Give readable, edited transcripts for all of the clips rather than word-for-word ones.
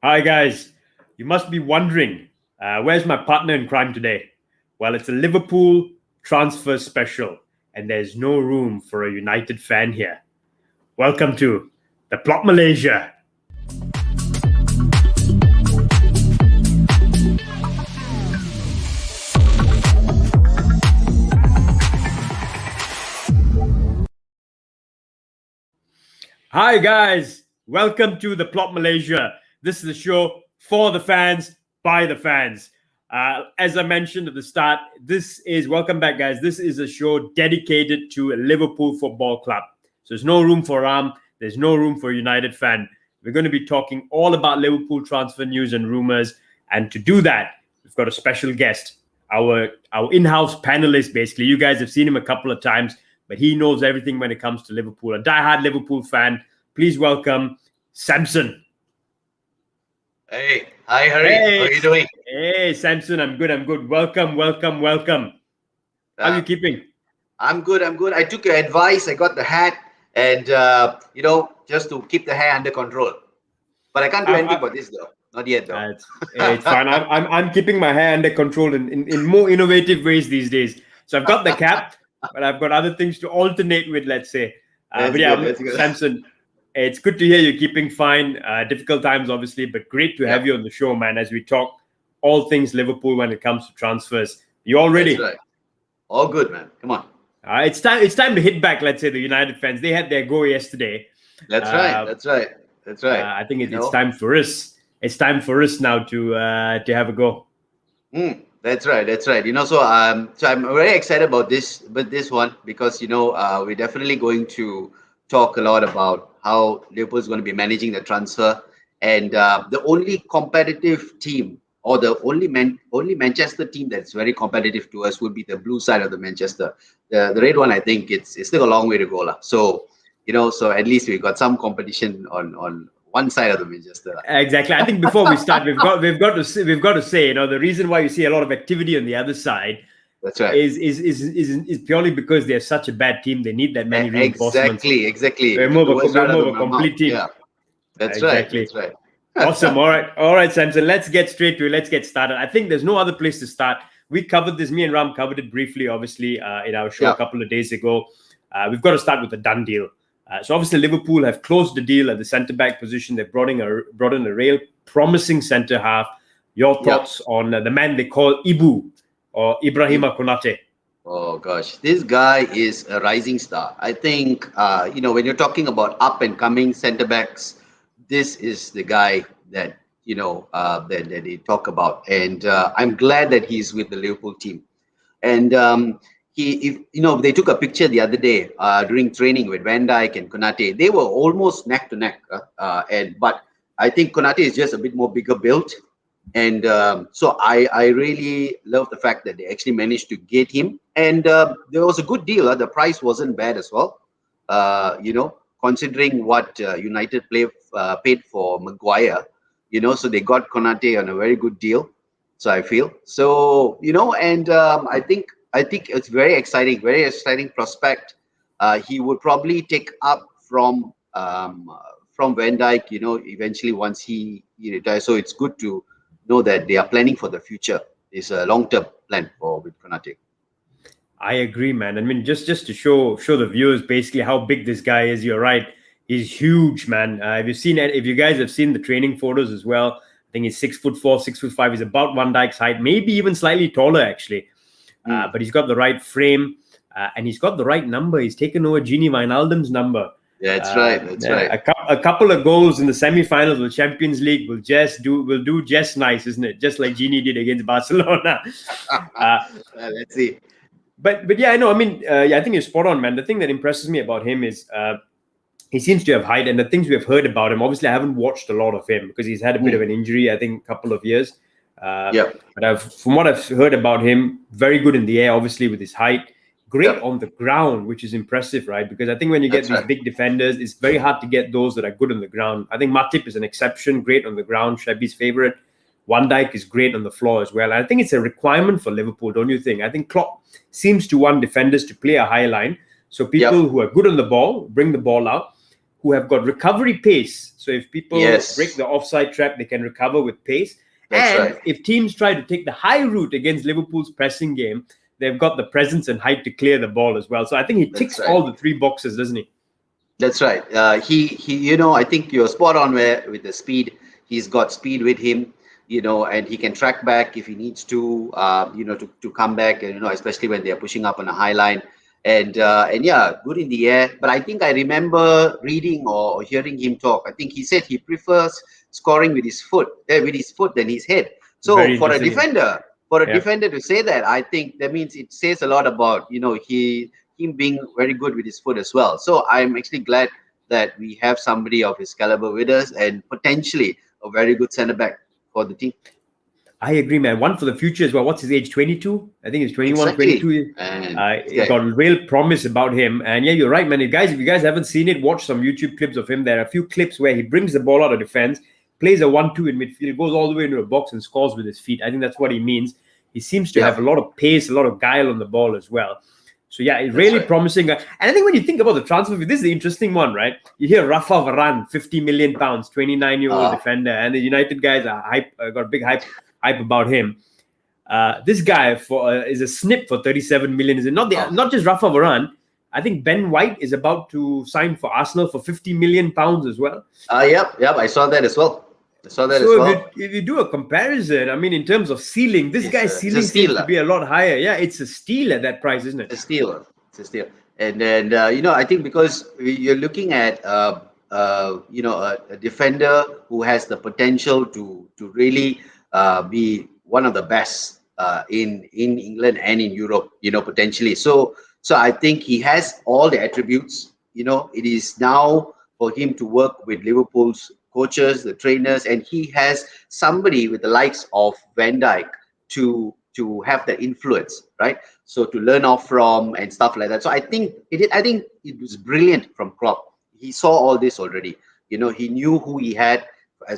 Hi, guys. You must be wondering, where's my partner in crime today? Well, it's a Liverpool transfer special, and there's no room for a United fan here. Welcome to the Plot Malaysia. Hi, guys. Welcome to the Plot Malaysia. This is the show for the fans, by the fans. As I mentioned at the start, welcome back, guys. This is a show dedicated to a Liverpool Football Club. So there's no room for Ram. There's no room for a United fan. We're going to be talking all about Liverpool transfer news and rumors. And to do that, we've got a special guest, our in-house panelist, basically. You guys have seen him a couple of times, but he knows everything when it comes to Liverpool. A diehard Liverpool fan. Please welcome Samson. Hey, hi Harry. Hey. How are you doing? Hey, Samson. I'm good. Welcome. How are you keeping? I'm good. I took your advice. I got the hat, and just to keep the hair under control. But I can't do anything about this though. Not yet though. It's fine. I'm keeping my hair under control in more innovative ways these days. So I've got the cap, but I've got other things to alternate with. Let's say. That's good. Samson. It's good to hear you're keeping fine. Difficult times, obviously, but great to have you on the show, man, as we talk all things Liverpool when it comes to transfers. You all ready? That's right. All good, man. Come on. It's time to hit back, let's say, the United fans. They had their go yesterday. That's right. I think it's time for us. It's time for us now to have a go. That's right. So I'm very excited about this one because we're definitely going to talk a lot about how Liverpool is going to be managing the transfer, and the only competitive team, or the only Manchester team that's very competitive to us would be the blue side of the Manchester. The red one, I think it's still a long way to go, lah. So so at least we got some competition on one side of the Manchester. Exactly. I think before we start, we've got to say, the reason why you see a lot of activity on the other side. That's right. Is purely because they're such a bad team. They need that many reinforcements. Exactly. We're more of a complete team. Yeah. That's right. Awesome. All right, Samson. Let's get straight to it. Let's get started. I think there's no other place to start. We covered this. Me and Ram covered it briefly, obviously, in our show a couple of days ago. We've got to start with a done deal. So obviously, Liverpool have closed the deal at the centre back position. They've brought in a real promising centre half. Your thoughts on the man they call Ibu? Or Ibrahima Konate? Oh gosh, this guy is a rising star. I think when you're talking about up and coming centre backs, this is the guy that that they talk about, and I'm glad that he's with the Liverpool team. And they took a picture the other day during training with Van Dijk and Konate. They were almost neck to neck, but I think Konate is just a bit more bigger built. And so I really love the fact that they actually managed to get him, and there was a good deal. The price wasn't bad as well, considering what United paid for Maguire. So they got Konate on a very good deal. So I feel so, and I think it's very exciting prospect. He would probably take up from Van Dijk, eventually once he retires. So it's good to know that they are planning for the future. It's a long-term plan with Konate. I agree, man. I mean, just to show the viewers basically how big this guy is. You're right. He's huge, man. If you guys have seen the training photos as well, I think he's 6'4", 6'5". He's about Van Dijk's height, maybe even slightly taller actually. But he's got the right frame and he's got the right number. He's taken over Gini Wijnaldum's number. Yeah, that's right. A couple of goals in the semi-finals of the Champions League will do just nice, isn't it? Just like Gini did against Barcelona. Let's see. But yeah, I know. I mean, I think you're spot on, man. The thing that impresses me about him is he seems to have height, and the things we've heard about him. Obviously, I haven't watched a lot of him because he's had a bit of an injury. I think a couple of years. But from what I've heard about him, very good in the air. Obviously, with his height. Great on the ground, which is impressive, right? Because I think when you get these big defenders, it's very hard to get those that are good on the ground. I think Matip is an exception, great on the ground, Shabby's favorite. Van Dijk is great on the floor as well. And I think it's a requirement for Liverpool, don't you think? I think Klopp seems to want defenders to play a high line. So people who are good on the ball, bring the ball out. who have got recovery pace. So if people Yes. break the offside trap, they can recover with pace. That's And right. if teams try to take the high route against Liverpool's pressing game, they've got the presence and height to clear the ball as well. So I think he ticks That's right. all the three boxes, doesn't he? That's right. I think you're spot on where with the speed. He's got speed with him, and he can track back if he needs to, to come back, and especially when they're pushing up on a high line, and yeah, good in the air. But I think I remember reading or hearing him talk. I think he said he prefers scoring with his foot, than his head. So Very for a interesting. defender, Yeah. to say that, I think that means it says a lot about him being very good with his foot as well. So I'm actually glad that we have somebody of his caliber with us and potentially a very good centre back for the team. I agree, man. One for the future as well. What's his age? 22? I think he's 21, Exactly. 22. And Got real promise about him. And yeah, you're right, man. If you guys haven't seen it, watch some YouTube clips of him. There are a few clips where he brings the ball out of defense, plays a 1-2 in midfield, goes all the way into a box and scores with his feet. I think that's what he means. He seems to have a lot of pace, a lot of guile on the ball as well. So yeah, it's really promising. And I think when you think about the transfer fee, this is the interesting one, right? You hear Rafa Varane, 50 million pounds, 29-year-old defender, and the United guys are got a big hype about him. This guy is a snip for 37 million. Is it not just Rafa Varane? I think Ben White is about to sign for Arsenal for 50 million pounds as well. Yep. I saw that as well. So if you do a comparison, I mean, in terms of ceiling, this guy's ceiling seems to be a lot higher. Yeah, it's a steal at that price, isn't it? It's a steal. And then I think because you're looking at a defender who has the potential to really be one of the best in England and in Europe, potentially. So I think he has all the attributes. It is now for him to work with Liverpool's coaches, the trainers, and he has somebody with the likes of Van Dijk to have the influence, right? So to learn off from and stuff like that. So I think it was brilliant from Klopp. He saw all this already. He knew who he had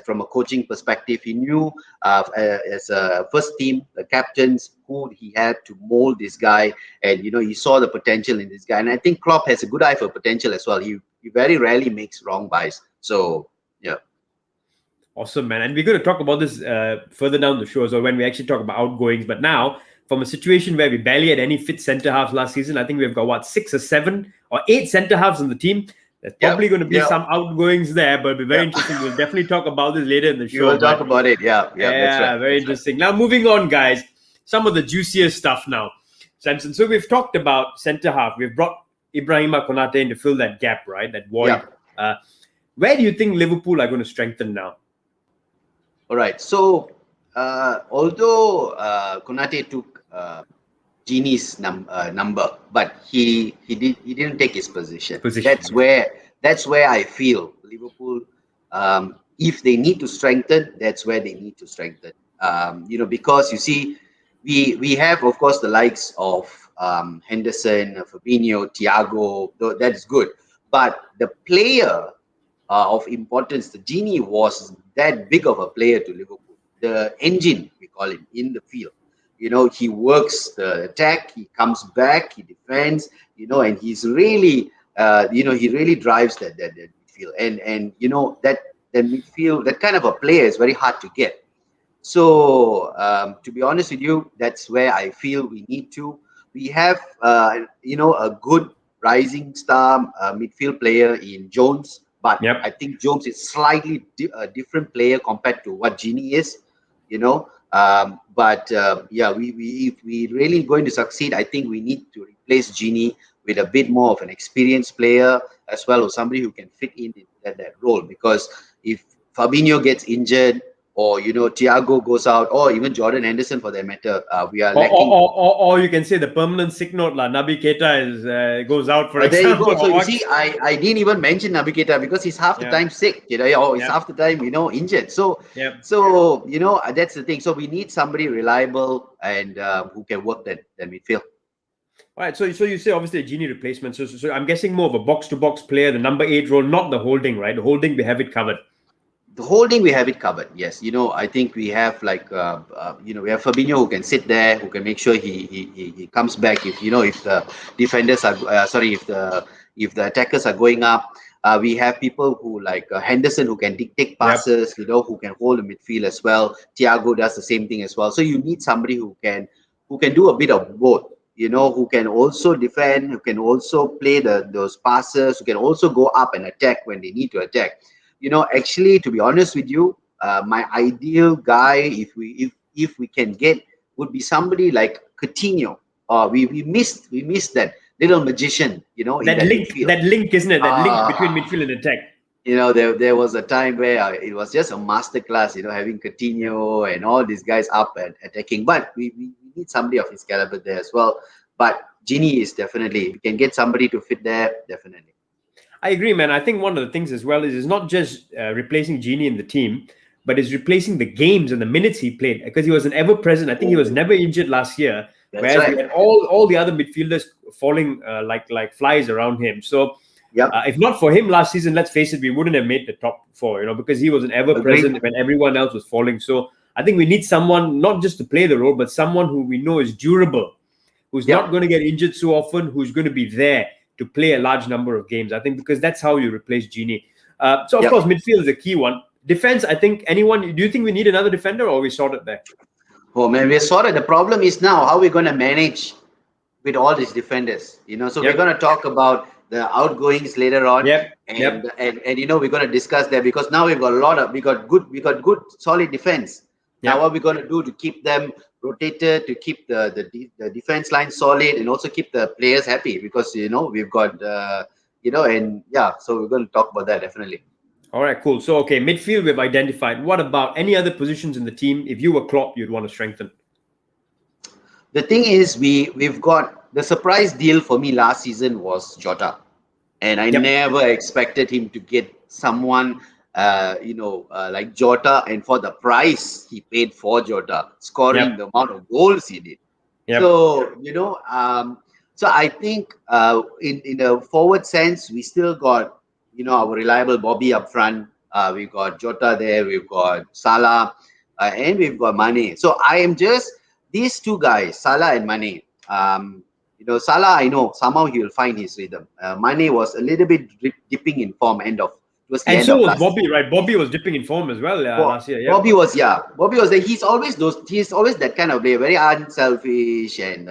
from a coaching perspective. He knew as a first team, the captains, who he had to mold this guy, and he saw the potential in this guy. And I think Klopp has a good eye for potential as well. He very rarely makes wrong buys. So yeah. Awesome, man. And we're going to talk about this further down the show, so when we actually talk about outgoings. But now, from a situation where we barely had any fit centre halves last season, I think we've got 6 or 7 or 8 centre halves on the team. There's probably going to be some outgoings there, but it'll be very interesting. We'll definitely talk about this later in the show. We'll talk about it. Yeah, that's right. Very interesting. Now, moving on, guys. Some of the juicier stuff now, Samson. So we've talked about centre half. We've brought Ibrahima Konate in to fill that gap, right? That void. Where do you think Liverpool are going to strengthen now? All right. So, although Konate took Gini's number, but he didn't take his position. That's where I feel Liverpool, if they need to strengthen, that's where they need to strengthen. Because you see, we have, of course, the likes of Henderson, Fabinho, Thiago. That's good, but the player of importance, the Gini was that big of a player to Liverpool. The engine, we call him, in the field. He works the attack, he comes back, he defends, and he's really, he really drives that midfield. And that midfield, that kind of a player is very hard to get. So, to be honest with you, that's where I feel we need to. We have, a good rising star midfield player in Jones. But I think Jones is slightly a different player compared to what Gini is, But if we really going to succeed, I think we need to replace Gini with a bit more of an experienced player as well, or somebody who can fit in that role. Because if Fabinho gets injured, or Thiago goes out, or even Jordan Henderson for that matter, we are lacking. Or you can say the permanent sick note, Naby Keita goes out, for example. There you go. So you see, I didn't even mention Naby Keita because he's half the time sick, or he's half the time, injured. So that's the thing. So we need somebody reliable and who can work that midfield. All right. So you say obviously a Gini replacement. So I'm guessing more of a box-to-box player, the number 8 role, not the holding, right? The holding, we have it covered. The holding, we have it covered. Yes, I think we have we have Fabinho who can sit there, who can make sure he comes back if the defenders are if the attackers are going up. We have people who like Henderson who can dictate Yep. passes, who can hold the midfield as well. Thiago does the same thing as well. So you need somebody who can do a bit of both. Who can also defend, who can also play those passes, who can also go up and attack when they need to attack. Actually, to be honest with you, my ideal guy, if we can get, would be somebody like Coutinho. We missed that little magician, in That that link, midfield. that link, isn't it? That link between Ah, midfield and attack. there was a time where it was just a masterclass, having Coutinho and all these guys up and attacking. But we need somebody of his caliber there as well. But Genie is definitely, we can get somebody to fit there, definitely. I agree, man. I think one of the things as well is it's not just replacing Genie in the team, but it's replacing the games and the minutes he played, because he was an ever present. I think he was never injured last year, That's whereas we right. had all the other midfielders falling like flies around him. So Yep. if not for him last season, let's face it, we wouldn't have made the top four, because he was an ever Agreed. present when everyone else was falling. So I think we need someone not just to play the role, but someone who we know is durable, who's Yep. not going to get injured so often, who's going to be there to play a large number of games. I think because that's how you replace Genie. So of Yep. course, midfield is a key one. Defense, I think do you think we need another defender, or are we sorted there? Oh man, we're sorted. The problem is now how we're going to manage with all these defenders. So we're Yep. going to talk about the outgoings later on, Yep. and Yep. we're going to discuss that, because now we've got we got good solid defense. Now Yep. what we're going to do to keep them rotated, to keep the defense line solid, and also keep the players happy, because we've got and yeah, so we're going to talk about that definitely. All right, cool. So, okay, midfield we've identified. What about any other positions in the team? If you were Klopp, you'd want to strengthen. The thing is, we've got the surprise deal for me last season was Jota, and I Yep. never expected him to get someone like Jota, and for the price he paid for Jota, scoring Yep. the amount of goals he did. Yep. So I think in a forward sense, we still got our reliable Bobby up front. We've got Jota there, we've got Salah, and we've got Mane. So I am just these two guys, Salah and Mane. Salah, I know somehow he will find his rhythm. Mane was a little bit dipping in form towards the And end so of was last Bobby, season. right? Bobby was dipping in form as well last year. Yep. Bobby was there. He's always that kind of player, very unselfish, and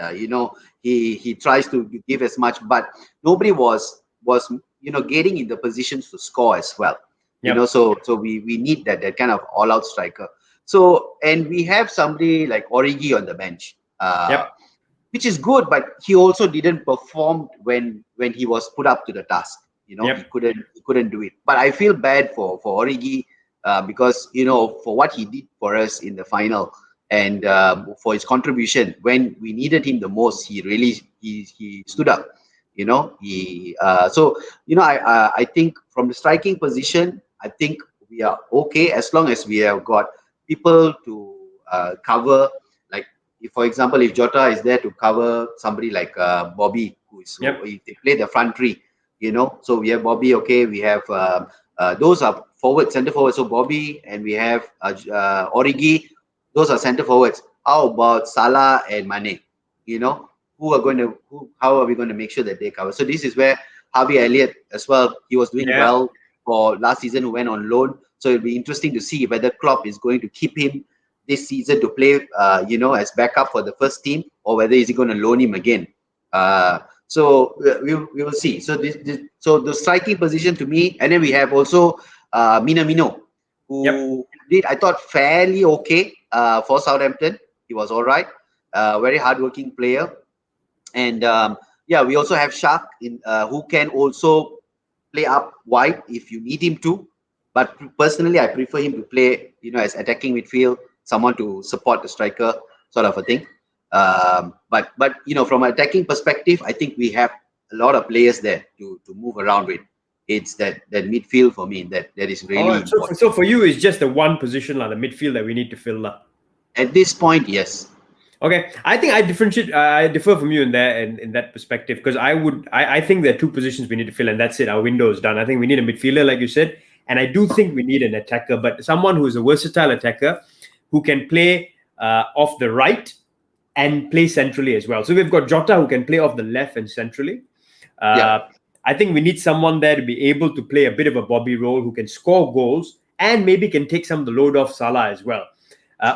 he tries to give as much, but nobody was getting in the positions to score as well. Yep. So we need that kind of all out striker. So, and we have somebody like Origi on the bench. Yep. Which is good, but he also didn't perform when he was put up to the task. Yep. He couldn't do it. But I feel bad for Origi, because for what he did for us in the final, and for his contribution when we needed him the most, he really he stood up. I think from the striking position, I think we are okay as long as we have got people to cover. Like, for example, if Jota is there to cover somebody like Bobby, Yep. if they play the front three, so we have Bobby. Okay, we have those are center forward. So Bobby, and we have Origi. Those are center forwards. How about Salah and Mane? How are we going to make sure that they cover? So this is where Harvey Elliott as well. He was doing well for last season, who went on loan. So it'll be interesting to see whether Klopp is going to keep him this season to play, as backup for the first team, or whether is he going to loan him again. So we will see. So so the striking position to me, and then we have also Minamino, who did, I thought, fairly okay for Southampton. He was all right, very hardworking player, and we also have Shaq who can also play up wide if you need him to. But personally, I prefer him to play, as attacking midfield, someone to support the striker, sort of a thing. But from an attacking perspective, I think we have a lot of players there to move around with. It's that midfield for me that is really important. So for you, it's just the one position, the midfield, that we need to fill up. At this point, yes. Okay, I think I differ from you in that perspective, because I think there are two positions we need to fill, and that's it. Our window is done. I think we need a midfielder, like you said, and I do think we need an attacker, but someone who is a versatile attacker who can play off the right and play centrally as well. So we've got Jota, who can play off the left and centrally. I think we need someone there to be able to play a bit of a Bobby role, who can score goals and maybe can take some of the load off Salah as well.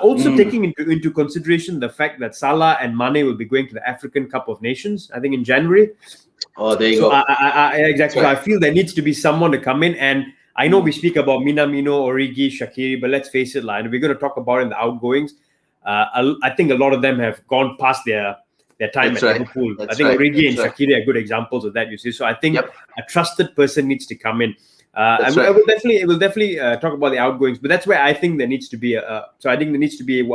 Also taking into consideration the fact that Salah and Mane will be going to the African Cup of Nations, I think in January. Oh, there you go. Exactly. So I feel there needs to be someone to come in. And I know we speak about Minamino, Origi, Shaqiri, but let's face it, and we're going to talk about it in the outgoings. I think a lot of them have gone past their time at Liverpool. I think Origi and Shaqiri are good examples of that, you see. So I think a trusted person needs to come in. I will definitely talk about the outgoings, but that's where I think there needs to be a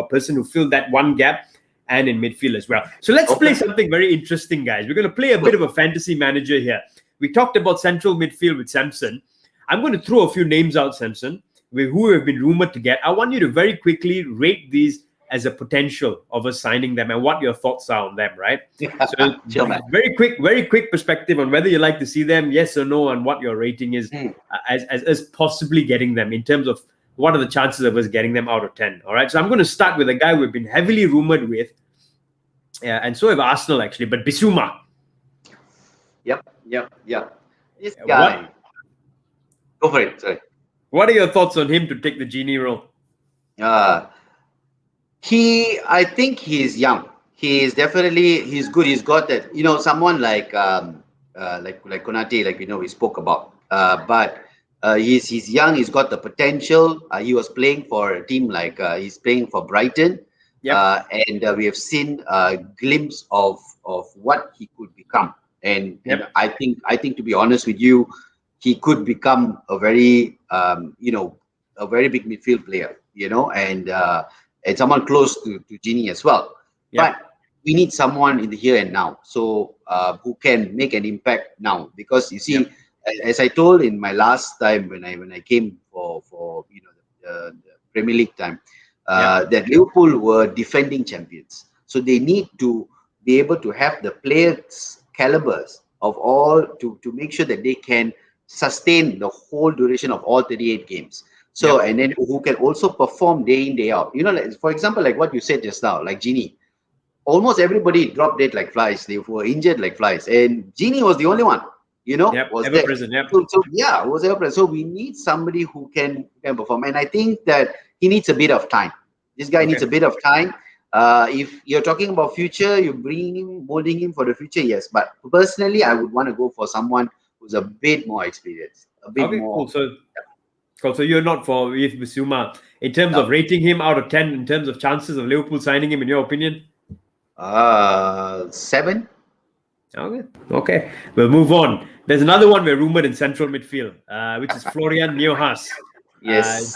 person who filled that one gap, and in midfield as well. So let's play something very interesting, guys. We're going to play a bit of a fantasy manager here. We talked about central midfield with Samson. I'm going to throw a few names out, Samson, who have been rumored to get. I want you to very quickly rate these as a potential of us signing them and what your thoughts are on them, right? So very quick perspective on whether you like to see them, yes or no, and what your rating is as possibly getting them in terms of what are the chances of us getting them out of 10. All right. So I'm going to start with a guy we've been heavily rumored with, and so have Arsenal actually, but Bissouma. Yep. This guy. Go for it. Sorry. What are your thoughts on him to take the genie role? I think he's young. He's good. He's got that, someone like Konate, we spoke about. But he's young. He's got the potential. He was playing for a team he's playing for Brighton. And we have seen a glimpse of what he could become. And I think to be honest with you, he could become a very a very big midfield player, and someone close to Gini as well. But we need someone in the here and now, so who can make an impact now. Because you see, as I told in my last time when I came for the Premier League time, that Liverpool were defending champions, so they need to be able to have the players calibers of all to make sure that they can sustain the whole duration of all 38 games. So and then who can also perform day in, day out. For example, like what you said just now, like Gini. Almost everybody dropped dead like flies. They were injured like flies. And Gini was the only one, was ever present. Was ever present. So we need somebody who can perform. And I think that he needs a bit of time. This guy needs a bit of time. If you're talking about future, you're bringing him, molding him for the future, yes. But personally, I would want to go for someone who's a bit more experienced. A bit more. Cool. So you're not for Bissouma in terms of rating him out of 10, in terms of chances of Liverpool signing him, in your opinion? 7. Okay. We'll move on. There's another one we're rumored in central midfield, which is Florian Neuhaus.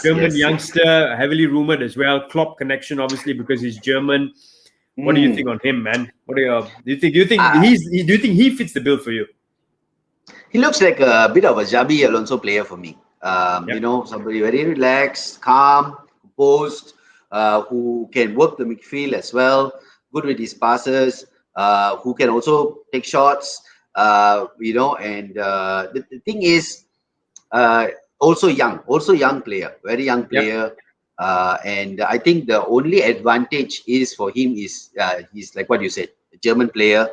German youngster, heavily rumored as well. Klopp connection, obviously, because he's German. What do you think on him, man? What do you think he fits the bill for you? He looks like a bit of a Xabi Alonso player for me. Somebody very relaxed, calm, composed, who can work the midfield as well, good with his passes, who can also take shots, and the thing is, also young player, very young player. And I think the only advantage is for him is he's like what you said, a German player,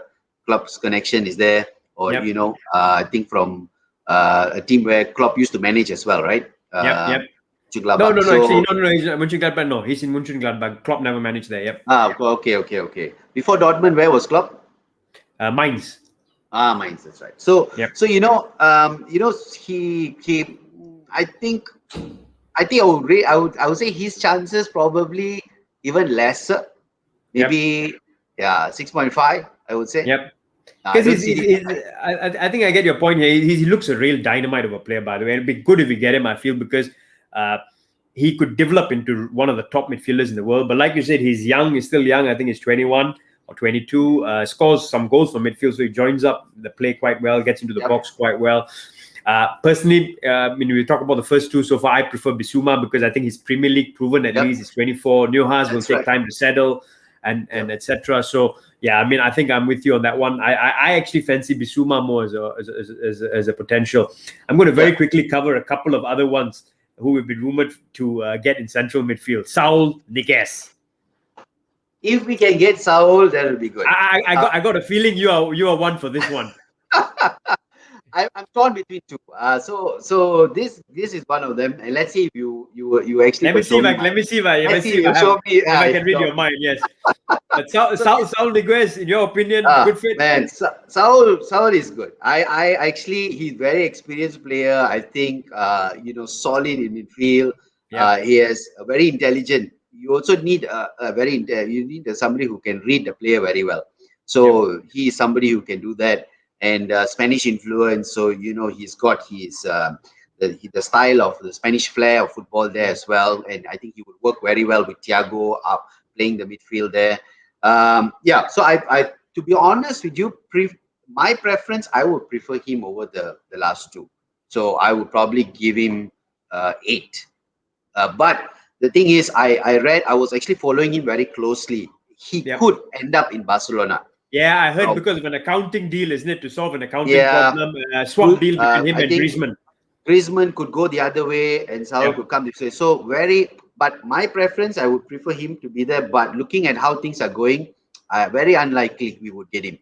Klopp's connection is there, or I think from a team where Klopp used to manage as well, right? No. He's Mönchengladbach. No, he's in Mönchengladbach. Klopp never managed there. Okay. Before Dortmund, where was Klopp? Mainz. Mainz. That's right. So he. I think I would say his chances probably even lesser. Maybe 6.5. I would say. Because I think I get your point here. He looks a real dynamite of a player, by the way. It'd be good if we get him, I feel, because he could develop into one of the top midfielders in the world. But like you said, he's young. He's still young. I think he's 21 or 22. Scores some goals from midfield, so he joins up the play quite well, gets into the box quite well. Personally, when we talk about the first two so far, I prefer Bissouma because I think he's Premier League proven at least. He's 24. Neuhaus will take time to settle and etc. So I think I'm with you on that one. I actually fancy Bissouma more as a potential. I'm going to very quickly cover a couple of other ones who have been rumored to get in central midfield. Saul Niguez. If we can get Saul, that will be good. I got a feeling you are one for this one. I'm torn between two. So this is one of them, and let's see if you actually Let me could see show if I me. let me see if I let me Let's see see if if you I have show me. if I can read Show your me. mind. Yes, but Saul Niguez, in your opinion, Ah, good fit. man, Saul is good. I actually he's very experienced player. I think solid in midfield. Yep. He is very intelligent. You also need you need somebody who can read the player very well. Yep. So he is somebody who can do that, and Spanish influence. So he's got his the style of the Spanish flair of football there Yep. as well, and I think he would work very well with Thiago up playing the midfield there. Yeah, so I to be honest with you, my preference, I would prefer him over the last two. So I would probably give him 8. But the thing is, I was actually following him very closely. He Yep. could end up in Barcelona. Yeah, I heard Now, because of an accounting deal, isn't it, to solve an accounting yeah, problem, swap deal between him I and think Griezmann. Griezmann could go the other way and Saul Yep. could come this way. So but my preference, I would prefer him to be there. But looking at how things are going, very unlikely we would get him.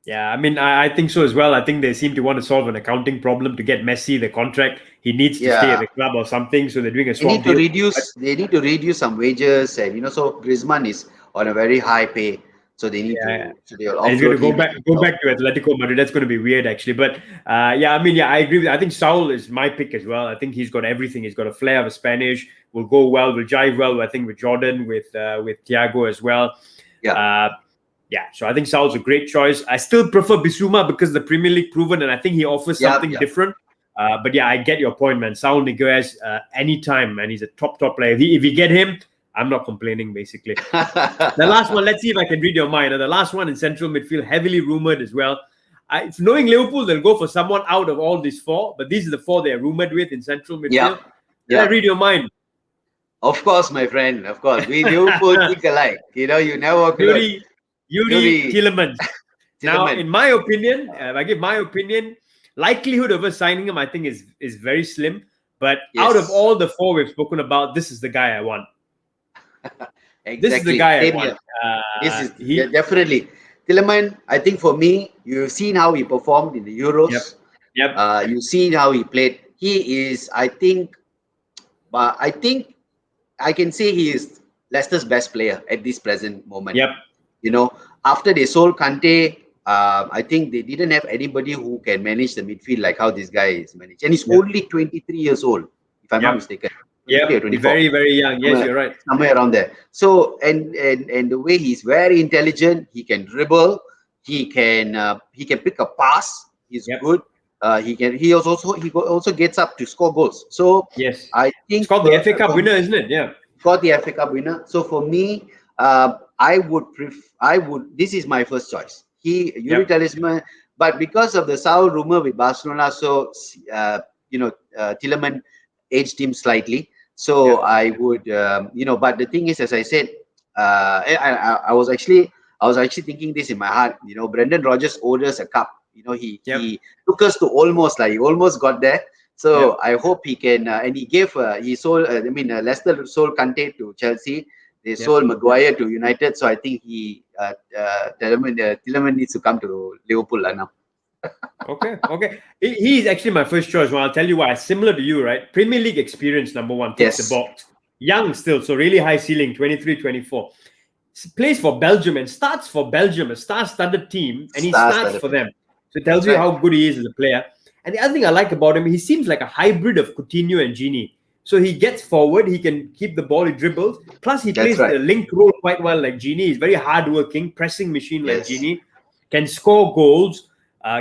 Yeah, I mean, I think so as well. I think they seem to want to solve an accounting problem to get Messi the contract. He needs to stay at Yeah, the club or something, so they're doing a swap deal. But they need to reduce some wages, and so Griezmann is on a very high pay, so yeah, they'll and he's going offload to go him. back to Atletico Madrid. That's going to be weird, actually. But yeah, I mean, yeah, I agree. I think Saul is my pick as well. I think he's got everything. He's got a flair of a Spanish. Will go well. Will jive well. I think with Jordan, with Thiago as well. Yeah, Uh, yeah, so I think Saul's a great choice. I still prefer Bissouma because the Premier League proven, and I think he offers yeah, something yeah. different. But yeah, I get your point, man. Saul Niguez, anytime, man. He's a top player. If you get him, I'm not complaining, basically. The last one, let's see if I can read your mind. The last one in central midfield, heavily rumored as well. Knowing Liverpool, they'll go for someone out of all these four, but these are the four they're rumored with in central Yeah, midfield. Did I yeah. read your mind? Of course, my friend. Of course, we Liverpool think alike. You never walk alone. Youri Yuri Tielemans. Now, Tielemans. in my opinion, if I give my opinion, likelihood of us signing him, I think, is very slim. But out of Yes, all the four we've spoken about, this is the guy I want. This is the exactly. guy I Same want. here. This is He, definitely Tielemans. I think for me, you've seen how he performed in the yep, Euros. yep, You've seen how he played. He is, I think I can say he is Leicester's best player at this present moment. yep, You know, after they sold Kante, I think they didn't have anybody who can manage the midfield like how this guy is managed. And he's yep, only 23 years old, if I'm not yep, mistaken. 23 or yep. 24. Very, very young. Yes, you're right. Somewhere around there. So and the way he's very intelligent, he can dribble, he can pick a pass. He's Yep. good. He also gets up to score goals. So Yes. I It's think called the FA Cup winner, isn't it? Yeah. got the FA Cup winner. So for me, I would. This is my first choice. Youri Yep. Talisman, but because of the Saul rumor with Barcelona, so Tielemans aged him slightly. So Yep. I would, But the thing is, as I said, I was actually thinking this in my heart. Brendan Rodgers owed us a cup. Yep. He took us to he almost got there. Yep. So I hope he can, and he sold. Leicester sold Kante to Chelsea. They Yep. sold Maguire to United. So I think Tielemans needs to come to Liverpool now. Okay. Okay. He's actually my first choice. Well, I'll tell you why. Similar to you, right? Premier League experience, number one, ticks the Yes, box. Young still, so really high ceiling, 23, 24. Plays for Belgium and starts for Belgium, a star-studded team, and he stars starts started. for them. So it tells That's you right. how good he is as a player. And the other thing I like about him, he seems like a hybrid of Coutinho and Gini. So he gets forward, he can keep the ball, he dribbles. Plus, he That's plays the right. linked role quite well like Gini. He's very hardworking, pressing machine like Yes. Gini. Can score goals,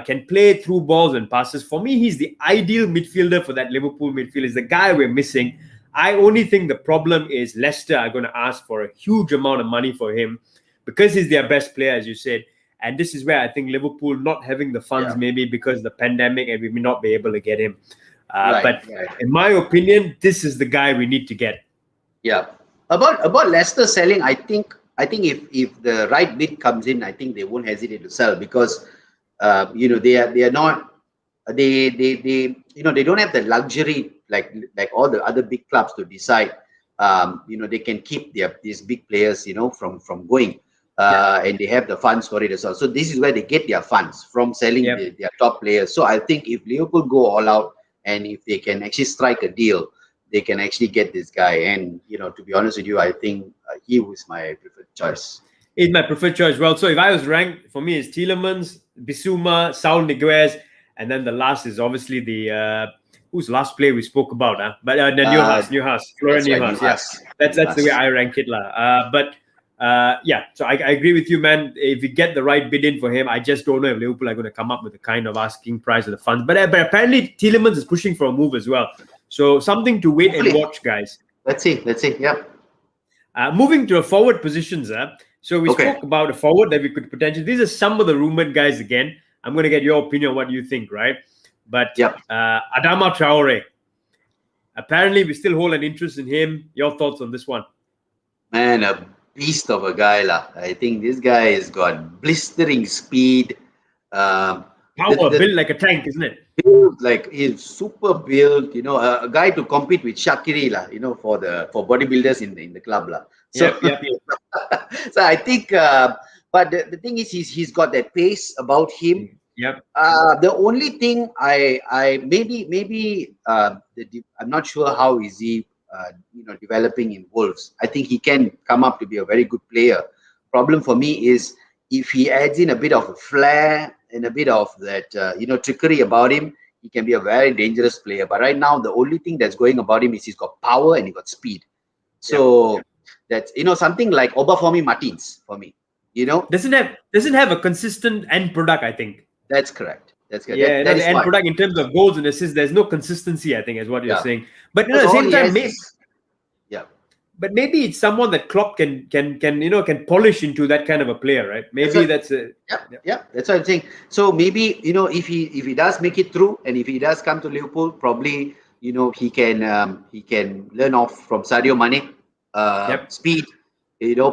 can play through balls and passes. For me, he's the ideal midfielder for that Liverpool midfield. Is the guy we're missing. I only think the problem is Leicester are going to ask for a huge amount of money for him because he's their best player, as you said. And this is where I think Liverpool not having the funds, Yeah. maybe because of the pandemic, and we may not be able to get him. Right. But Right. in my opinion, this is the guy we need to get. Yeah. About Leicester selling, I think if the right bid comes in, I think they won't hesitate to sell because they are not they don't have the luxury like all the other big clubs to decide. They can keep these big players from going. and they have the funds for it as well. So this is where they get their funds from selling their top players. So I think if Liverpool go all out and if they can actually strike a deal, they can actually get this guy. And to be honest with you, I think he was my preferred choice. He's my preferred choice. Well, so if I was ranked, for me, it's Tielemans, Bissouma, Saul Niguez, and then the last is obviously the whose last player we spoke about, but Newhouse, Florian Newhouse. Yes, that's the way I rank it, lah. So I agree with you, man. If you get the right bid in for him, I just don't know if Liverpool are going to come up with the kind of asking price of the funds. But apparently Tielemans is pushing for a move as well. So something to wait and watch, guys. Let's see. Yeah. Moving to a forward positions, so we spoke about a forward that we could potentially. These are some of the rumored guys again. I'm going to get your opinion on what you think, right? But Adama Traore, apparently we still hold an interest in him. Your thoughts on this one? Man, a beast of a guy, lah. I think this guy has got blistering speed. Power, built like a tank, isn't it? Built like he's super built. A guy to compete with Shaqiri, lah. For bodybuilders in the club, lah. So, so I think. But the thing is, he's got that pace about him. Yep. The only thing I maybe I'm not sure how is he developing in Wolves. I think he can come up to be a very good player. Problem for me is if he adds in a bit of a flair and a bit of that trickery about him, he can be a very dangerous player. But right now the only thing that's going about him is he's got power and he got speed. So that's something like Obafemi Martins for me. Doesn't have a consistent end product, I think. That's correct. That's good. Yeah, that the end product in terms of goals and assists, there's no consistency, I think, is what you're saying. But at the same time, maybe it's someone that Klopp can polish into that kind of a player, right? Maybe that's it. Yeah, that's what I'm saying. So maybe if he does make it through, and if he does come to Liverpool, probably he can learn off from Sadio Mane. Speed,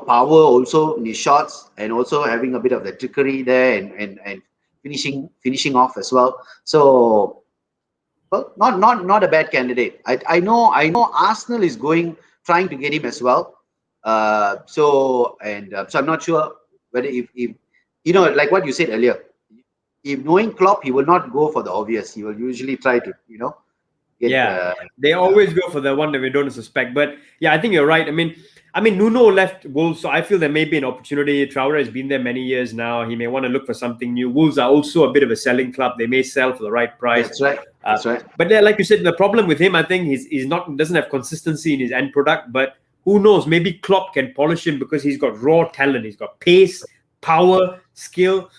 power also in his shots, and also having a bit of the trickery there and finishing off as well. So, well, not a bad candidate. I know Arsenal is trying to get him as well. So I'm not sure whether if like what you said earlier, if knowing Klopp, he will not go for the obvious. He will usually try to they always go for the one that we don't suspect. But I think you're right. I mean, Nuno left Wolves, so I feel there may be an opportunity. Traore has been there many years now. He may want to look for something new. Wolves are also a bit of a selling club. They may sell for the right price. That's right. But like you said, the problem with him, I think, doesn't have consistency in his end product. But who knows? Maybe Klopp can polish him because he's got raw talent. He's got pace, power, skill.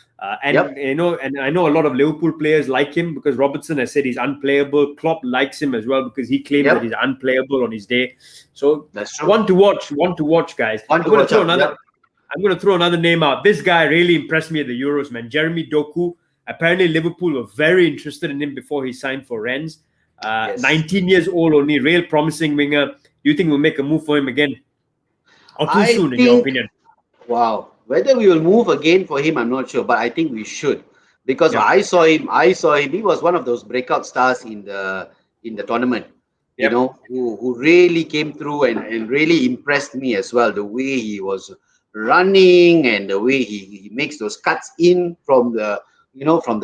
And I know a lot of Liverpool players like him because Robertson has said he's unplayable. Klopp likes him as well because he claims that he's unplayable on his day. So that's true. One to watch, guys. I'm going to throw another name out. This guy really impressed me at the Euros, man. Jeremy Doku. Apparently Liverpool were very interested in him before he signed for Rennes. 19 years old only, real promising winger. Do you think we'll make a move for him again? Or too soon, in your opinion? Wow. Whether we will move again for him, I'm not sure, but I think we should because I saw him. He was one of those breakout stars in the tournament. Who really came through and really impressed me as well. The way he was running and the way he makes those cuts in from the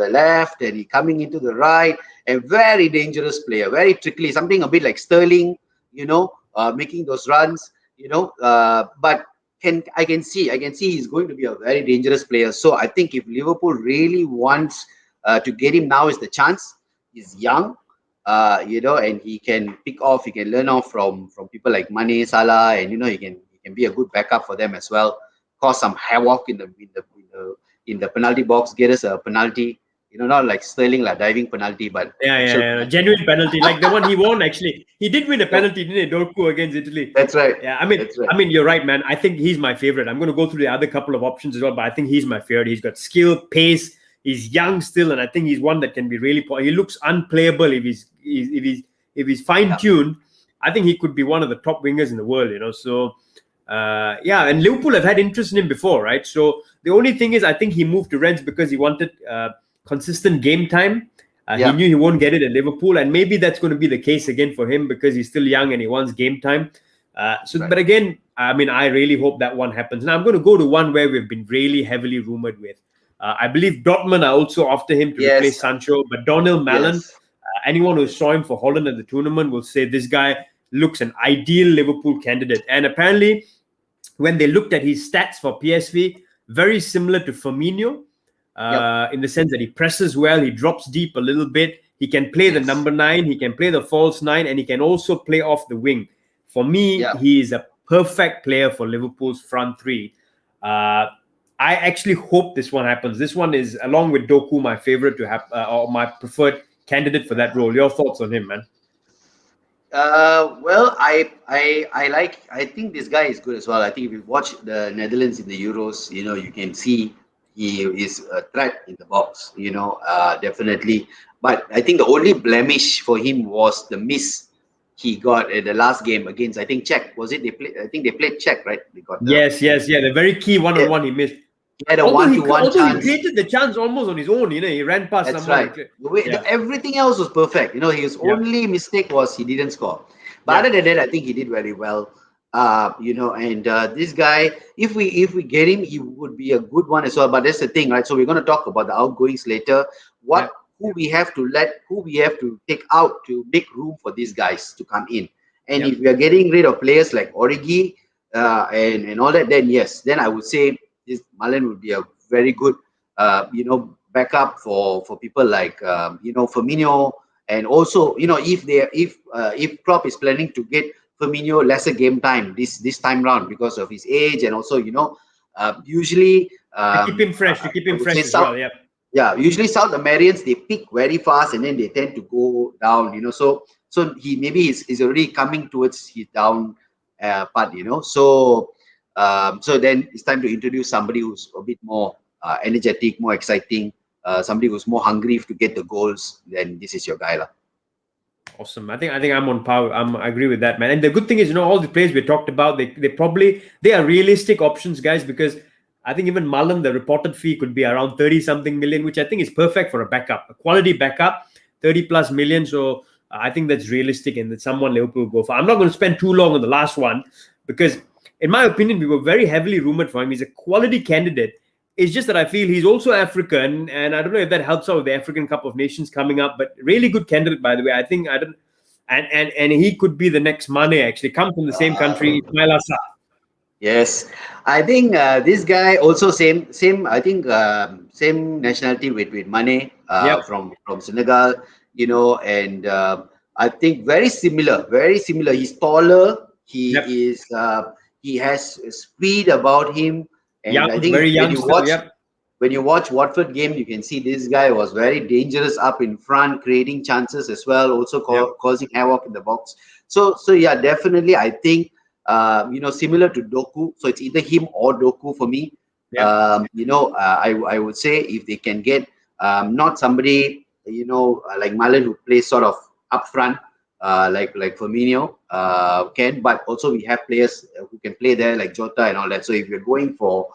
left and he coming into the right. A very dangerous player, very tricky, something a bit like Sterling. Making those runs. But. I can see he's going to be a very dangerous player. So I think if Liverpool really wants to get him, now is the chance. He's young, and he can he can learn off from people like Mane, Salah, and he can be a good backup for them as well. Cause some havoc in the penalty box, get us a penalty. Not like Sterling, like diving penalty, but genuine penalty, like the one he won. Actually, he did win a penalty, didn't he? Doku against Italy. That's right. Yeah, I mean, you're right, man. I think he's my favorite. I'm going to go through the other couple of options as well, but I think he's my favorite. He's got skill, pace. He's young still, and I think he's one that can be really. He looks unplayable if he's fine tuned. I think he could be one of the top wingers in the world. So. And Liverpool have had interest in him before, right? So the only thing is, I think he moved to Rennes because he wanted consistent game time. He knew he won't get it at Liverpool, and maybe that's going to be the case again for him because he's still young and he wants game time. But again, I mean, I really hope that one happens. Now I'm going to go to one where we've been really heavily rumored with. I believe Dortmund are also after him to replace Yes, Sancho, but Donyell Malen, yes. anyone who saw him for Holland at the tournament will say this guy looks an ideal Liverpool candidate. And apparently, when they looked at his stats for PSV, very similar to Firmino, Yep. in the sense that he presses well, he drops deep a little bit, he can play the Yes. number 9, he can play the false 9, and he can also play off the wing. For me, Yeah. he is a perfect player for Liverpool's front three. I actually hope this one happens. This one is, along with Doku, my favorite to have, or my preferred candidate for that role. Your thoughts on him, man? Well, I think this guy is good as well. I think if you watch the Netherlands in the Euros, you can see he is a threat in the box. Definitely. But I think the only blemish for him was the miss he got at the last game against, I think, Czech. Was it? I think they played Czech, right? They got Yes, yes, yeah. The very key he one-on-one he missed. had a Although one-to-one he chance. created the chance almost on his own, he ran past That's someone. right. And, The yeah, everything else was perfect. His yeah, only mistake was he didn't score. But yeah, other than that, I think he did very well. And this guy, if we get him, he would be a good one as well. But that's the thing, right? So we're going to talk about the outgoings later. yeah, Who we have to take out to make room for these guys to come in. And yeah. if we are getting rid of players like Origi and all that, then yes, then I would say this Malen would be a very good backup for people like Firmino, and also if Klopp is planning to get Firmino lesser game time this time round because of his age, and also usually To keep him fresh, I would say as well. Yeah. usually South Americans, they peak very fast and then they tend to go down, so he maybe is already coming towards his down part, so then it's time to introduce somebody who's a bit more energetic, more exciting, somebody who's more hungry to get the goals. Then this is your guy lah. Awesome. I think I'm on par. I agree with that, man. And the good thing is, all the players we talked about, they are realistic options, guys, because I think even Mullen, the reported fee could be around 30 something million, which I think is perfect for a backup, a quality backup, 30 plus million. So I think that's realistic and that's someone Liverpool will go for. I'm not going to spend too long on the last one because, in my opinion, we were very heavily rumored for him. He's a quality candidate. It's just that I feel he's also African, and I don't know if that helps out with the African Cup of Nations coming up. But really good candidate, by the way. I don't, and he could be the next Mane. Actually, come from the same country, Ismail Assar. Yes, I think this guy also same. I think same nationality with Mane Yep, from Senegal. And I think very similar, very similar. He's taller. yep. He has speed about him, Young, and I think very young still. Yep, when you watch Watford game, you can see this guy was very dangerous up in front, creating chances as well, also yep, causing havoc in the box. So yeah, definitely, I think similar to Doku. So it's either him or Doku for me. yep. I would say if they can get not somebody like Malen who plays sort of up front, like Firmino but also we have players who can play there like Jota and all that. So if you're going for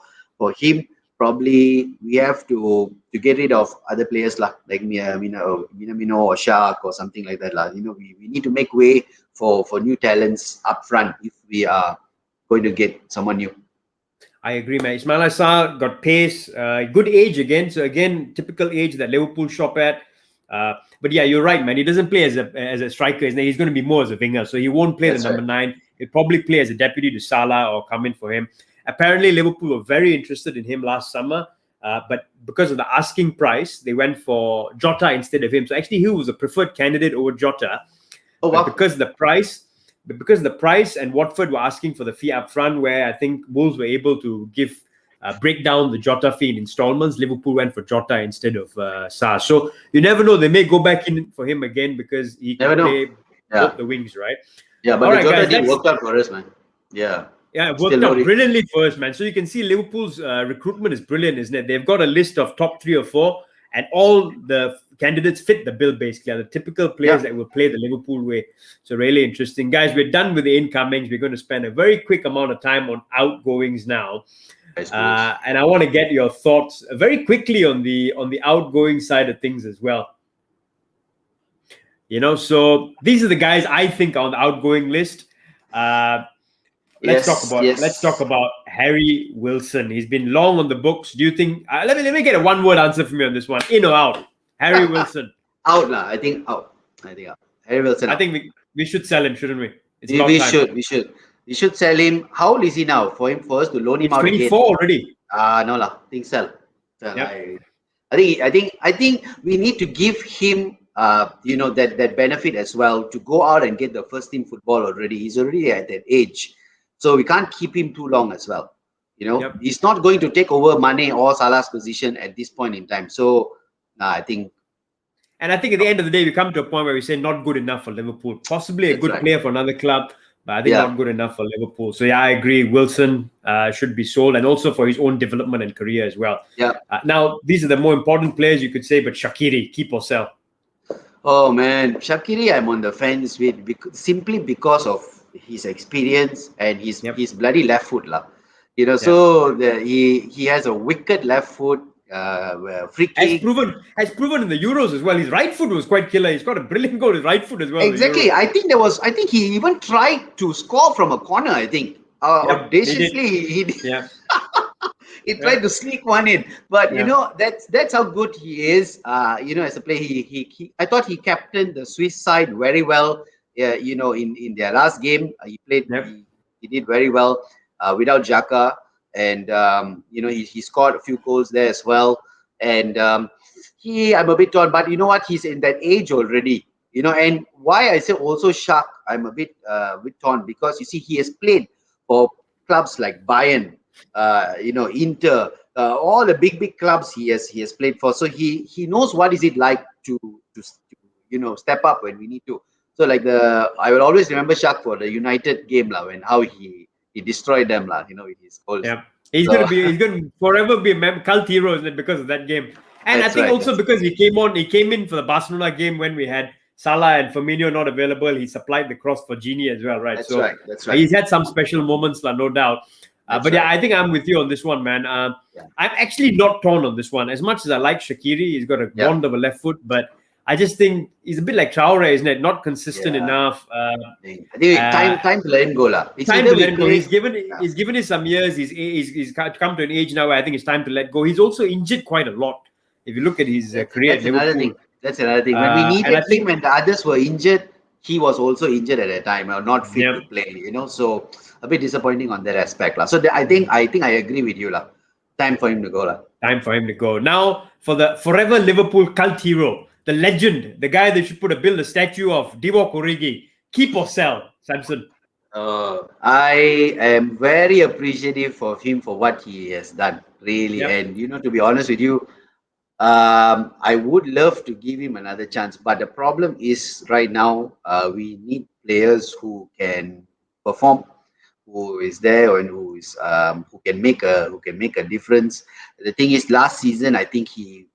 him, probably we have to get rid of other players like Minamino or Shark or something like that lah. We need to make way for new talents up front if we are going to get someone new. I agree, man. Ismail Assar got pace, good age again. So again, typical age that Liverpool shop at. But yeah, you're right, man. He doesn't play as a striker. He's going to be more as a winger. So he won't play That's the right. number 9. He'll probably play as a deputy to Salah or come in for him. Apparently, Liverpool were very interested in him last summer. But because of the asking price, they went for Jota instead of him. So actually, he was a preferred candidate over Jota. Oh But wow. because the price and Watford were asking for the fee up front, where I think Wolves were able to break down the Jota fee in installments, Liverpool went for Jota instead of Sarr. So you never know, they may go back in for him again because he Never can know. play Yeah. both the wings, right? Yeah, but All the right, Jota guys, did let's work out for us, man. Yeah. yeah, it Still worked no out brilliantly for us, man. So you can see Liverpool's recruitment is brilliant, isn't it? They've got a list of top 3 or 4, and all the candidates fit the bill, basically, are the typical players Yeah. that will play the Liverpool way. So really interesting. Guys, we're done with the incomings. We're going to spend a very quick amount of time on outgoings now. Nice goals. And I want to get your thoughts very quickly on the outgoing side of things as well. So these are the guys I think are on the outgoing list. Let's talk about Harry Wilson. He's been long on the books. Do you think? Let me get a one-word answer from you on this one. In or out? Harry Wilson. Out lah. I think out. Harry Wilson. I think we should sell him, shouldn't we? It's we should sell him. How old is he now? For us to loan him out 24 again. already. No lah. I think sell. Yep. I think we need to give him that benefit as well, to go out and get the first team football already. He's already at that age, so we can't keep him too long as well. He's not going to take over Mane or Salah's position at this point in time. So I think. And I think at the end of the day, we come to a point where we say not good enough for Liverpool. Possibly a good player for another club, but I think not good enough for Liverpool. So yeah, I agree. Wilson should be sold, and also for his own development and career as well. Yeah. Now, these are the more important players you could say, but Shaqiri, keep or sell? Oh man, Shaqiri, I'm on the fence with simply because of his experience and his bloody left foot lah. So he has a wicked left foot. Free kick. Has proven in the Euros as well. His right foot was quite killer. He's got a brilliant goal. His right foot as well. Exactly. I think he even tried to score from a corner. I think audaciously he did. Yeah. He tried to sneak one in, but that's how good he is. As a player, I thought he captained the Swiss side very well. In their last game, he played. He did very well without Xhaka. And he scored a few goals there as well. And I'm a bit torn, but you know what? He's in that age already. And why I say also shocked, I'm a bit torn, because you see he has played for clubs like Bayern, Inter, all the big clubs he has played for. So he knows what is it like to step up when we need to. So I will always remember Shaq for the United game when how he destroyed them with his goals. Yeah, he's gonna forever be a cult hero, isn't it, because of that game? And I think also because he came in for the Barcelona game when we had Salah and Firmino not available. He supplied the cross for Gini as well, right? That's right. He's had some special moments, no doubt. I think I'm with you on this one, man. I'm actually not torn on this one. As much as I like Shaqiri, he's got a wand of a left foot, but I just think he's a bit like Traore, isn't it? Not consistent enough. I think time to let him go, lah. Time to let him go. He's given it some years. He's come to an age now where I think it's time to let go. He's also injured quite a lot. If you look at his career, that's another thing. When we needed him and the others were injured, he was also injured at that time, or not fit to play. So a bit disappointing on that aspect, lah. So I think I agree with you, lah. Time for him to go, lah. Time for him to go. Now for the forever Liverpool cult hero, the legend, the guy that should build a statue of, Divock Origi. Keep or sell, Samson? I am very appreciative of him for what he has done, really. And to be honest with you, I would love to give him another chance. But the problem is right now, we need players who can perform, who is there and who can make a difference. The thing is, last season I think he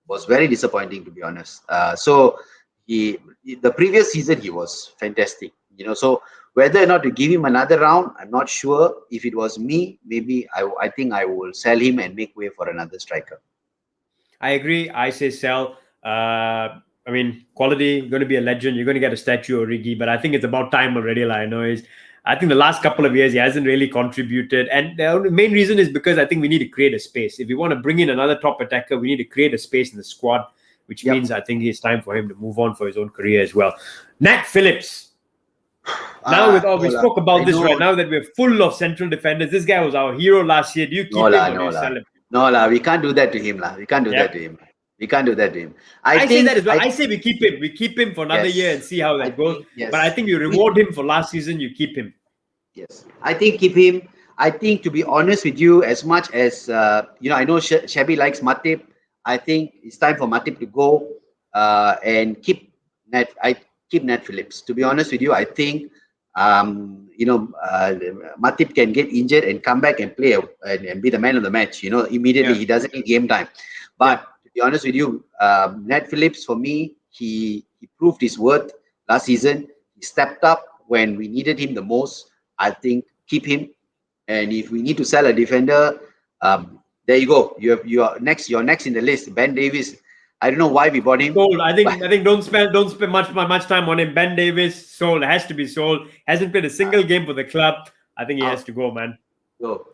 was very disappointing, to be honest. So the previous season he was fantastic. So whether or not to give him another round, I'm not sure. If it was me, maybe I think I will sell him and make way for another striker. I agree. I say sell. Quality, you're going to be a legend. You're going to get a statue of Origi, but I think it's about time already. I think the last couple of years he hasn't really contributed, and the main reason is because I think we need to create a space. If we want to bring in another top attacker, we need to create a space in the squad, which means I think it's time for him to move on for his own career as well. Nat Phillips. Now we spoke about this right now that we're full of central defenders. This guy was our hero last year. Do you keep him or do you sell him? No, we can't do that to him. We can't do that to him. We can't do that to him. I say that as well. I say we keep him. We keep him for another year and see how that goes. But I think you reward him for last season. You keep him. Yes, I think keep him. I think, to be honest with you, as much as I know Shabby likes Matip, I think it's time for Matip to go and keep Nat Phillips. To be honest with you, I think Matip can get injured and come back and play and be the man of the match. Immediately he doesn't need game time. But to be honest with you, Nat Phillips, for me, he proved his worth last season. He stepped up when we needed him the most. I think keep him. And if we need to sell a defender, there you go. You're next in the list. Ben Davies. I don't know why we bought him. Sold. I think don't spend much time on him. Ben Davies sold. Has to be sold. Hasn't played a single game for the club. I think he has to go, man. Go.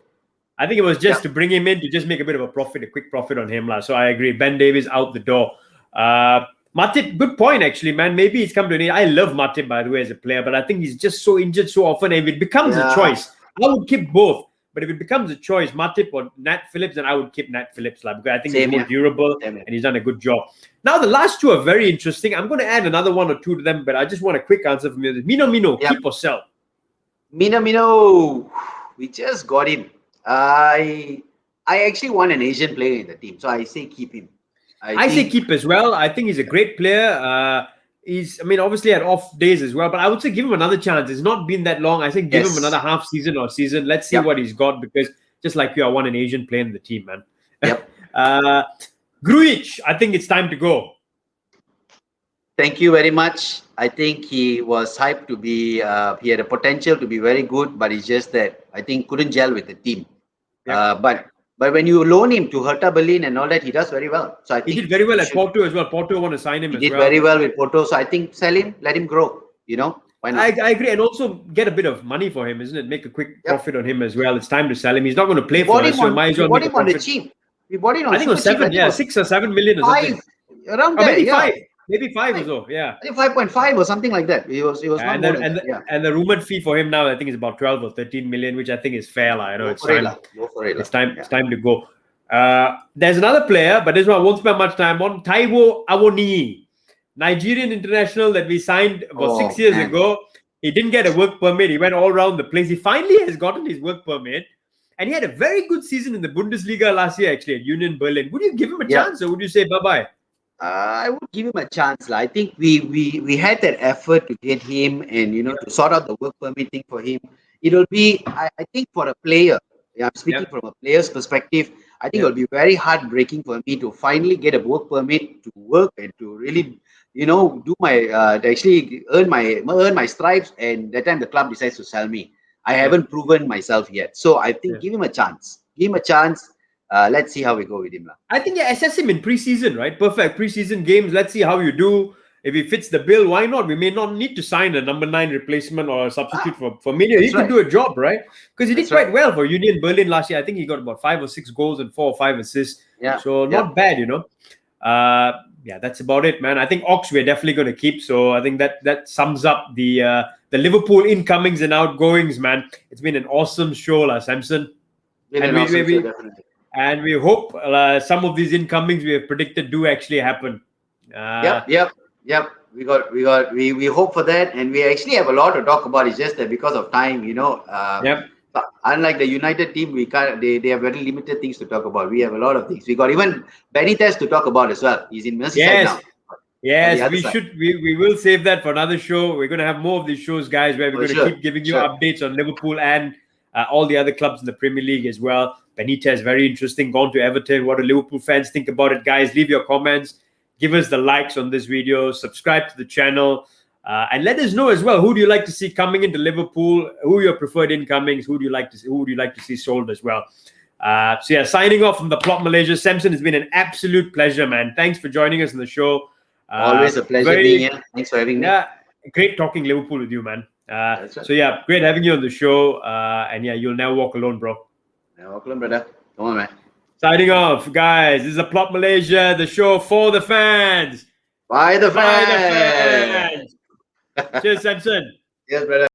I think it was just to bring him in to just make a bit of a quick profit on him. So I agree. Ben Davies out the door. Matip, good point, actually, man. Maybe he's come to an end. I love Matip, by the way, as a player, but I think he's just so injured so often. And if it becomes a choice, I would keep both. But if it becomes a choice, Matip or Nat Phillips, then I would keep Nat Phillips. Because I think he's more durable and he's done a good job. Now, the last two are very interesting. I'm going to add another one or two to them, but I just want a quick answer from you. Mino, keep or sell? Mino, we just got him. I actually want an Asian player in the team, so I say keep him. I say keep as well. I think he's a great player. He's, obviously had off days as well, but I would say give him another chance. It's not been that long. I think give him another half season or season. Let's see what he's got, because just like you, I want an Asian player in the team, man. Yep. Grujic, I think it's time to go. Thank you very much. I think he was hyped to be, he had a potential to be very good, but it's just that I think couldn't gel with the team. Yep. But when you loan him to Hertha Berlin and all that, he does very well. So I think he did very well at Porto as well. Porto want to sign him as well. He did very well with Porto. So I think sell him, let him grow. Why not? I agree. And also get a bit of money for him, isn't it? Make a quick profit on him as well. It's time to sell him. He's not going to play for us, so might as well make a profit. On the cheap. We bought him on I think it was 6 or 7 million or something. Around there, maybe 5. Maybe 5 or so, yeah. I think 5.5 or something like that. He was and the rumored fee for him now, I think, is about 12 or 13 million, which I think is fair. I know it's time to go. There's another player, but this one I won't spend much time on. Taiwo Awoniyi, Nigerian international that we signed about 6 years ago. He didn't get a work permit. He went all around the place. He finally has gotten his work permit. And he had a very good season in the Bundesliga last year, actually, at Union Berlin. Would you give him a chance, or would you say bye-bye? I would give him a chance. I think we had that effort to get him and, to sort out the work permit thing for him. It'll be, I think, for a player, I'm speaking from a player's perspective, I think it'll be very heartbreaking for me to finally get a work permit to work and to really, do my, to actually earn my stripes. And that time the club decides to sell me. I haven't proven myself yet. So I think give him a chance. Give him a chance. Let's see how we go with him. I think assess him in pre-season, right? Perfect. Pre-season games. Let's see how you do. If he fits the bill, why not? We may not need to sign a number 9 replacement or a substitute for Mino. He could do a job, right? Because he did quite well for Union Berlin last year. I think he got about 5 or 6 goals and 4 or 5 assists. Yeah. So not bad, that's about it, man. I think Ox we're definitely going to keep. So I think that sums up the Liverpool incomings and outgoings, man. It's been an awesome show, Samson. And we hope some of these incomings we have predicted do actually happen. Yep. We hope for that, and we actually have a lot to talk about. It's just that because of time, unlike the United team, we can't. They have very limited things to talk about. We have a lot of things. We got even Benitez to talk about as well. He's in Merseyside now. Yes, we should. We will save that for another show. We're going to have more of these shows, guys, where we're going to keep giving you updates on Liverpool and all the other clubs in the Premier League as well. Benitez, very interesting. Gone to Everton. What do Liverpool fans think about it, guys? Leave your comments. Give us the likes on this video. Subscribe to the channel. And let us know as well, who do you like to see coming into Liverpool? Who are your preferred incomings? Who would you like to see sold as well? Signing off from the Plot Malaysia. Samson, has been an absolute pleasure, man. Thanks for joining us on the show. Always a pleasure being here. Thanks for having me. Yeah, great talking Liverpool with you, man. Great having you on the show. You'll never walk alone, bro. Never walk alone, brother. Come on, man. Signing off, guys. This is the Plot Malaysia, the show for the fans. By the fans. Cheers, Samson. Yes, brother.